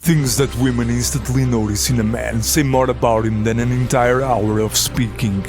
Things that women instantly notice in a man say more about him than an entire hour of speaking.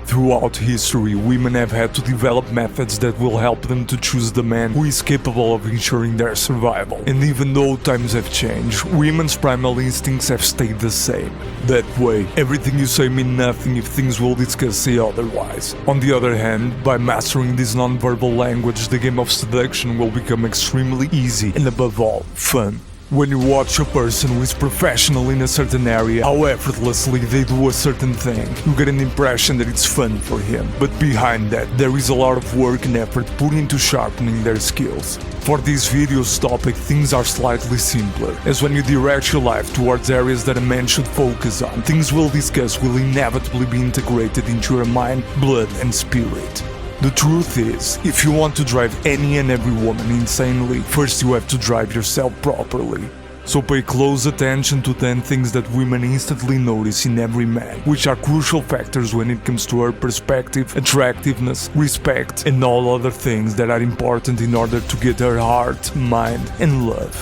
Throughout history, women have had to develop methods that will help them to choose the man who is capable of ensuring their survival. And even though times have changed, women's primal instincts have stayed the same. That way, everything you say means nothing if things will discuss say otherwise. On the other hand, by mastering this non-verbal language, the game of seduction will become extremely easy and above all, fun. When you watch a person who is professional in a certain area, how effortlessly they do a certain thing, you get an impression that it's fun for him. But behind that, there is a lot of work and effort put into sharpening their skills. For this video's topic, things are slightly simpler, as when you direct your life towards areas that a man should focus on, things we'll discuss will inevitably be integrated into your mind, blood and spirit. The truth is, if you want to drive any and every woman insanely, first you have to drive yourself properly. So pay close attention to 10 things that women instantly notice in every man, which are crucial factors when it comes to her perspective, attractiveness, respect, and all other things that are important in order to get her heart, mind, and love.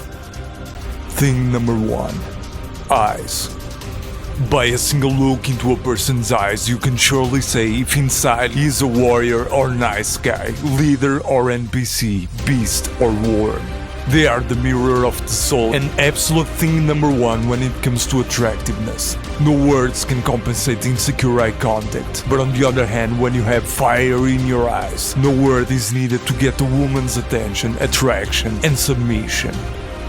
Thing number 1. Eyes. By a single look into a person's eyes, you can surely say if inside he is a warrior or nice guy, leader or NPC, beast or worm. They are the mirror of the soul and absolute thing number 1 when it comes to attractiveness. No words can compensate insecure eye contact, but on the other hand, when you have fire in your eyes, no word is needed to get a woman's attention, attraction and submission.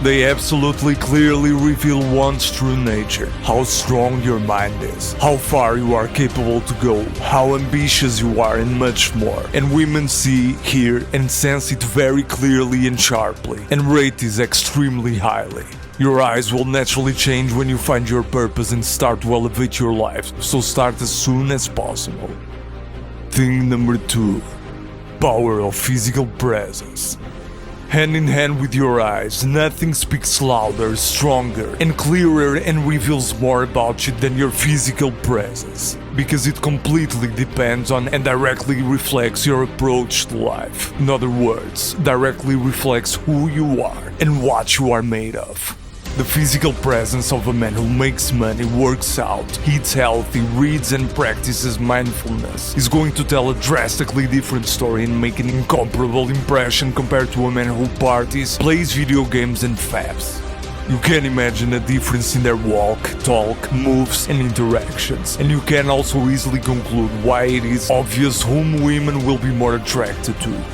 They absolutely clearly reveal one's true nature, how strong your mind is, how far you are capable to go, how ambitious you are and much more. And women see, hear and sense it very clearly and sharply, and rate this extremely highly. Your eyes will naturally change when you find your purpose and start to elevate your life, so start as soon as possible. Thing number 2. Power of physical presence. Hand in hand with your eyes, nothing speaks louder, stronger, and clearer and reveals more about you than your physical presence, because it completely depends on and directly reflects your approach to life. In other words, directly reflects who you are and what you are made of. The physical presence of a man who makes money, works out, eats healthy, reads and practices mindfulness is going to tell a drastically different story and make an incomparable impression compared to a man who parties, plays video games and faps. You can imagine a difference in their walk, talk, moves and interactions, and you can also easily conclude why it is obvious whom women will be more attracted to.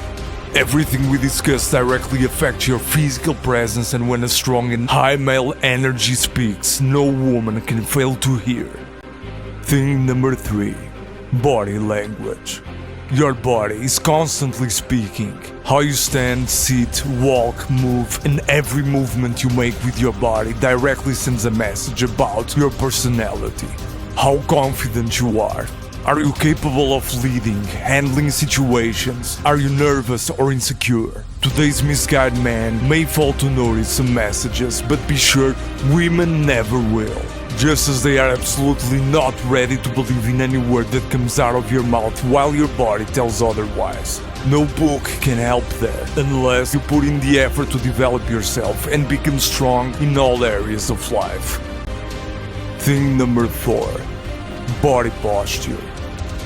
Everything we discuss directly affects your physical presence, and when a strong and high male energy speaks, no woman can fail to hear. Thing number 3. Body language. Your body is constantly speaking. How you stand, sit, walk, move, and every movement you make with your body directly sends a message about your personality. How confident you are. Are you capable of leading, handling situations? Are you nervous or insecure? Today's misguided man may fail to notice some messages, but be sure women never will. Just as they are absolutely not ready to believe in any word that comes out of your mouth while your body tells otherwise. No book can help that, unless you put in the effort to develop yourself and become strong in all areas of life. Thing number 4. Body posture.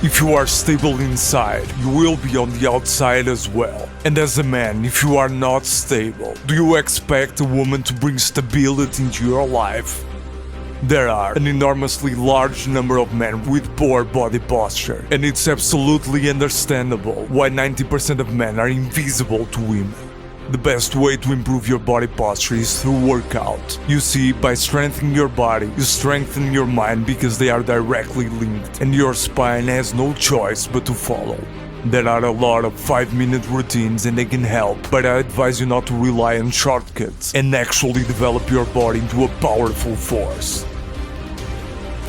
If you are stable inside, you will be on the outside as well. And as a man, if you are not stable, do you expect a woman to bring stability into your life? There are an enormously large number of men with poor body posture, and it's absolutely understandable why 90% of men are invisible to women. The best way to improve your body posture is through workout. You see, by strengthening your body, you strengthen your mind because they are directly linked, and your spine has no choice but to follow. There are a lot of 5-minute routines and they can help, but I advise you not to rely on shortcuts and actually develop your body into a powerful force.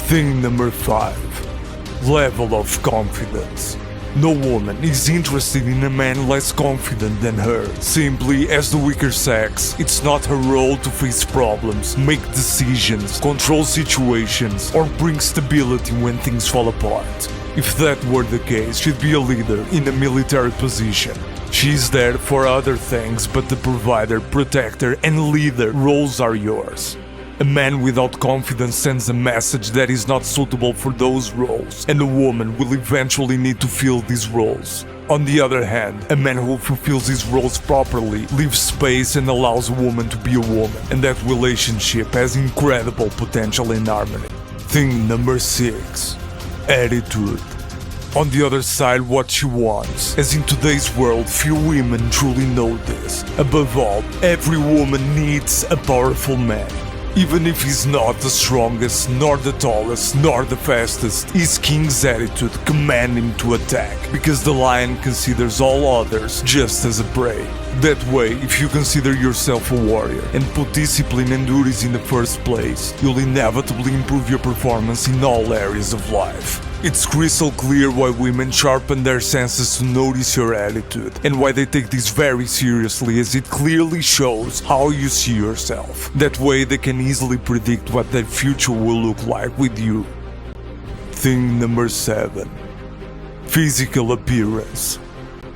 Thing number 5. Level of confidence. No woman is interested in a man less confident than her. Simply, as the weaker sex, it's not her role to face problems, make decisions, control situations, or bring stability when things fall apart. If that were the case, she'd be a leader in a military position. She's there for other things, but the provider, protector, and leader roles are yours. A man without confidence sends a message that is not suitable for those roles, and a woman will eventually need to fill these roles. On the other hand, a man who fulfills his roles properly leaves space and allows a woman to be a woman, and that relationship has incredible potential in harmony. Thing number 6. Attitude. On the other side, what she wants. As in today's world, few women truly know this. Above all, every woman needs a powerful man. Even if he's not the strongest, nor the tallest, nor the fastest, his king's attitude commands him to attack, because the lion considers all others just as a prey. That way, if you consider yourself a warrior and put discipline and duties in the first place, you'll inevitably improve your performance in all areas of life. It's crystal clear why women sharpen their senses to notice your attitude, and why they take this very seriously, as it clearly shows how you see yourself. That way they can easily predict what their future will look like with you. Thing number 7. Physical appearance.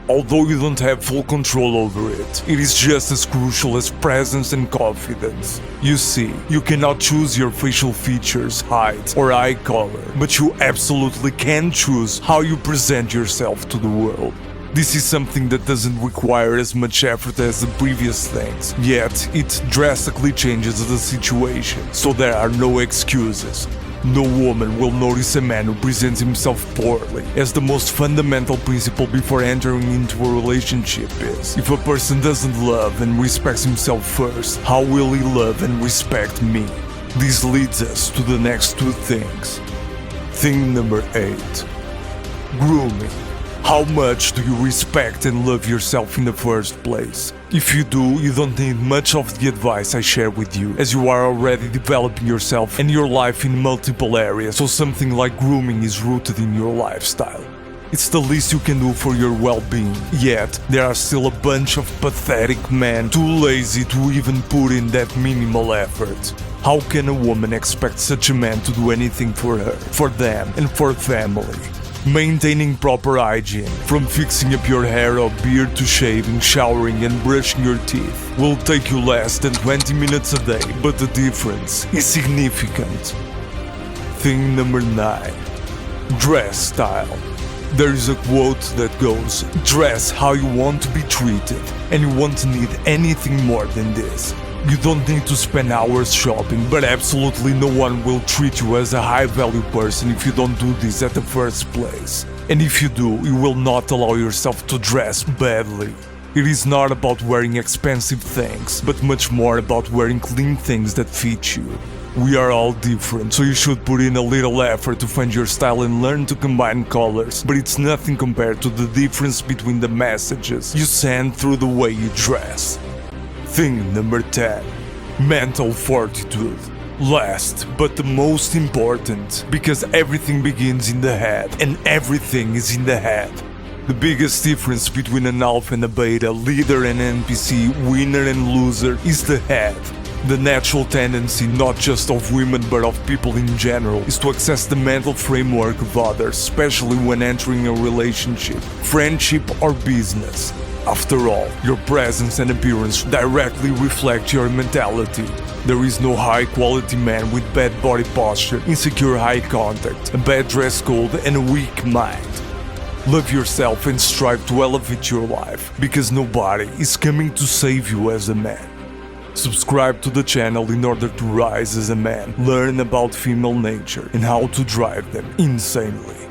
Although you don't have full control over it, it is just as crucial as presence and confidence. You see, you cannot choose your facial features, height, or eye color, but you absolutely can choose how you present yourself to the world. This is something that doesn't require as much effort as the previous things, yet it drastically changes the situation, so there are no excuses. No woman will notice a man who presents himself poorly, as the most fundamental principle before entering into a relationship is: if a person doesn't love and respects himself first, how will he love and respect me? This leads us to the next 2 things. Thing number 8. Grooming. How much do you respect and love yourself in the first place? If you do, you don't need much of the advice I share with you, as you are already developing yourself and your life in multiple areas, so something like grooming is rooted in your lifestyle. It's the least you can do for your well-being, yet there are still a bunch of pathetic men too lazy to even put in that minimal effort. How can a woman expect such a man to do anything for her, for them, and for family? Maintaining proper hygiene, from fixing up your hair or beard to shaving, showering and brushing your teeth, will take you less than 20 minutes a day, but the difference is significant. Thing number 9. Dress style. There is a quote that goes, "Dress how you want to be treated, and you won't need anything more than this." You don't need to spend hours shopping, but absolutely no one will treat you as a high-value person if you don't do this at the first place. And if you do, you will not allow yourself to dress badly. It is not about wearing expensive things, but much more about wearing clean things that fit you. We are all different, so you should put in a little effort to find your style and learn to combine colors, but it's nothing compared to the difference between the messages you send through the way you dress. Thing number 10. Mental fortitude. Last, but the most important, because everything begins in the head, and everything is in the head. The biggest difference between an alpha and a beta, leader and NPC, winner and loser, is the head. The natural tendency, not just of women but of people in general, is to access the mental framework of others, especially when entering a relationship, friendship or business. After all, your presence and appearance directly reflect your mentality. There is no high-quality man with bad body posture, insecure eye contact, a bad dress code and a weak mind. Love yourself and strive to elevate your life, because nobody is coming to save you as a man. Subscribe to the channel in order to rise as a man, learn about female nature and how to drive them insanely.